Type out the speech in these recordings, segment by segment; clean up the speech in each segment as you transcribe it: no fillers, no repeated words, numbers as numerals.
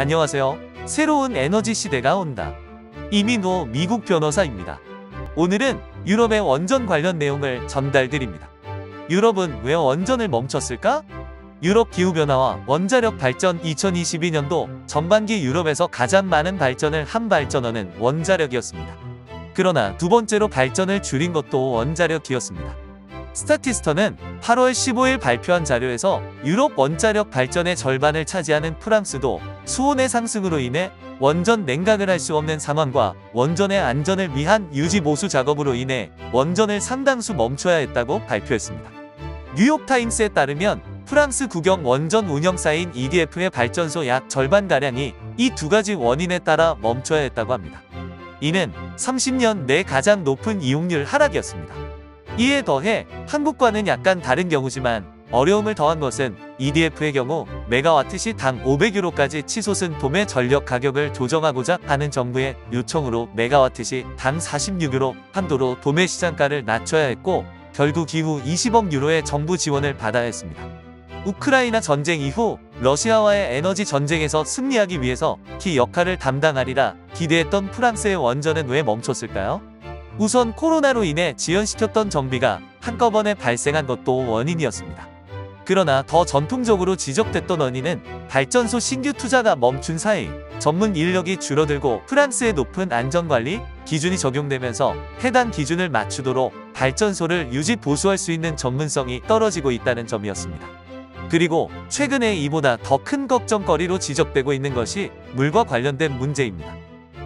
안녕하세요. 새로운 에너지 시대가 온다. 이민호 미국 변호사입니다. 오늘은 유럽의 원전 관련 내용을 전달드립니다. 유럽은 왜 원전을 멈췄을까? 유럽 기후변화와 원자력 발전. 2022년도 전반기 유럽에서 가장 많은 발전을 한 발전원은 원자력이었습니다. 그러나 두 번째로 발전을 줄인 것도 원자력이었습니다. 스타티스터는 8월 15일 발표한 자료에서 유럽 원자력 발전의 절반을 차지하는 프랑스도 수온의 상승으로 인해 원전 냉각을 할 수 없는 상황과 원전의 안전을 위한 유지 보수 작업으로 인해 원전을 상당수 멈춰야 했다고 발표했습니다. 뉴욕타임스에 따르면 프랑스 국영 원전 운영사인 EDF의 발전소 약 절반가량이 이 두 가지 원인에 따라 멈춰야 했다고 합니다. 이는 30년 내 가장 높은 이용률 하락이었습니다. 이에 더해 한국과는 약간 다른 경우지만 어려움을 더한 것은 EDF의 경우 메가와트시 당 500유로까지 치솟은 도매 전력 가격을 조정하고자 하는 정부의 요청으로 메가와트시 당 46유로 한도로 도매 시장가를 낮춰야 했고 결국 이후 20억 유로의 정부 지원을 받아야 했습니다. 우크라이나 전쟁 이후 러시아와의 에너지 전쟁에서 승리하기 위해서 키 역할을 담당하리라 기대했던 프랑스의 원전은 왜 멈췄을까요? 우선 코로나로 인해 지연시켰던 정비가 한꺼번에 발생한 것도 원인이었습니다. 그러나 더 전통적으로 지적됐던 원인은 발전소 신규 투자가 멈춘 사이 전문 인력이 줄어들고 프랑스의 높은 안전관리 기준이 적용되면서 해당 기준을 맞추도록 발전소를 유지 보수할 수 있는 전문성이 떨어지고 있다는 점이었습니다. 그리고 최근에 이보다 더 큰 걱정거리로 지적되고 있는 것이 물과 관련된 문제입니다.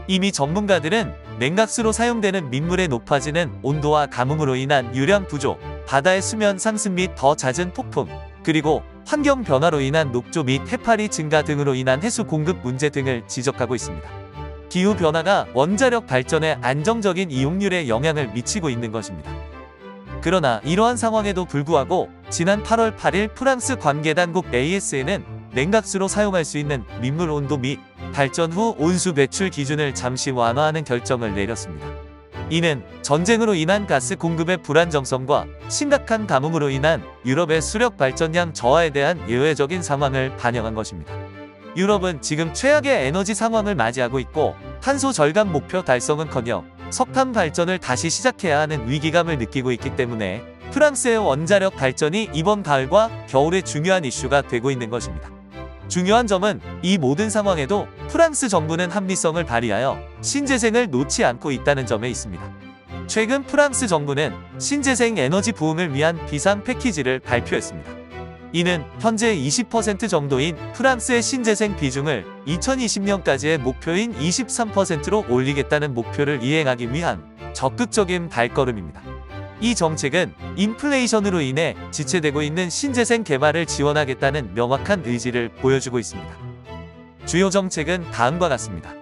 이미 전문가들은 냉각수로 사용되는 민물의 높아지는 온도와 가뭄으로 인한 유량 부족, 바다의 수면 상승 및 더 잦은 폭풍, 그리고 환경 변화로 인한 녹조 및 해파리 증가 등으로 인한 해수 공급 문제 등을 지적하고 있습니다. 기후변화가 원자력 발전에 안정적인 이용률에 영향을 미치고 있는 것입니다. 그러나 이러한 상황에도 불구하고 지난 8월 8일 프랑스 관계당국 ASN은 냉각수로 사용할 수 있는 민물 온도 및 발전 후 온수 배출 기준을 잠시 완화하는 결정을 내렸습니다. 이는 전쟁으로 인한 가스 공급의 불안정성과 심각한 가뭄으로 인한 유럽의 수력 발전량 저하에 대한 예외적인 상황을 반영한 것입니다. 유럽은 지금 최악의 에너지 상황을 맞이하고 있고 탄소 절감 목표 달성은커녕 석탄 발전을 다시 시작해야 하는 위기감을 느끼고 있기 때문에 프랑스의 원자력 발전이 이번 가을과 겨울에 중요한 이슈가 되고 있는 것입니다. 중요한 점은 이 모든 상황에도 프랑스 정부는 합리성을 발휘하여 신재생을 놓지 않고 있다는 점에 있습니다. 최근 프랑스 정부는 신재생 에너지 부흥을 위한 비상 패키지를 발표했습니다. 이는 현재 20% 정도인 프랑스의 신재생 비중을 2020년까지의 목표인 23%로 올리겠다는 목표를 이행하기 위한 적극적인 발걸음입니다. 이 정책은 인플레이션으로 인해 지체되고 있는 신재생 개발을 지원하겠다는 명확한 의지를 보여주고 있습니다. 주요 정책은 다음과 같습니다.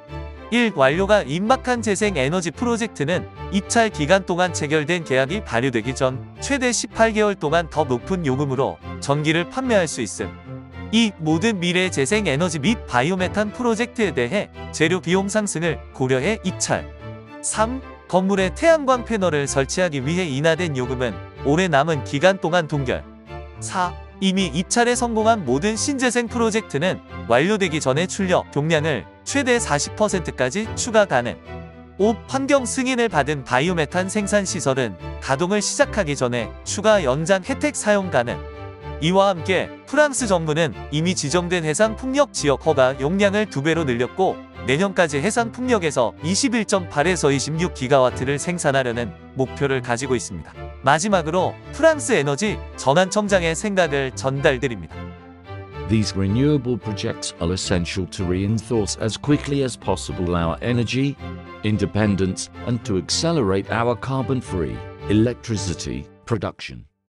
1. 완료가 임박한 재생에너지 프로젝트는 입찰 기간 동안 체결된 계약이 발효되기 전 최대 18개월 동안 더 높은 요금으로 전기를 판매할 수 있음. 2. 모든 미래 재생에너지 및 바이오메탄 프로젝트에 대해 재료 비용 상승을 고려해 입찰. 3. 건물에 태양광 패널을 설치하기 위해 인하된 요금은 올해 남은 기간 동안 동결. 4. 이미 입찰에 성공한 모든 신재생 프로젝트는 완료되기 전에 출력 용량을 최대 40%까지 추가 가능. 5. 환경 승인을 받은 바이오메탄 생산 시설은 가동을 시작하기 전에 추가 연장 혜택 사용 가능. 이와 함께 프랑스 정부는 이미 지정된 해상 풍력 지역 허가 용량을 2배로 늘렸고 내년까지 해상 풍력에서 21.8에서 26기가와트를 생산하려는 목표를 가지고 있습니다. 마지막으로 프랑스 에너지 전환청장의 생각을 전달드립니다. These renewable projects are essential to reinforce as quickly as possible our energy independence and to accelerate our carbon-free electricity production.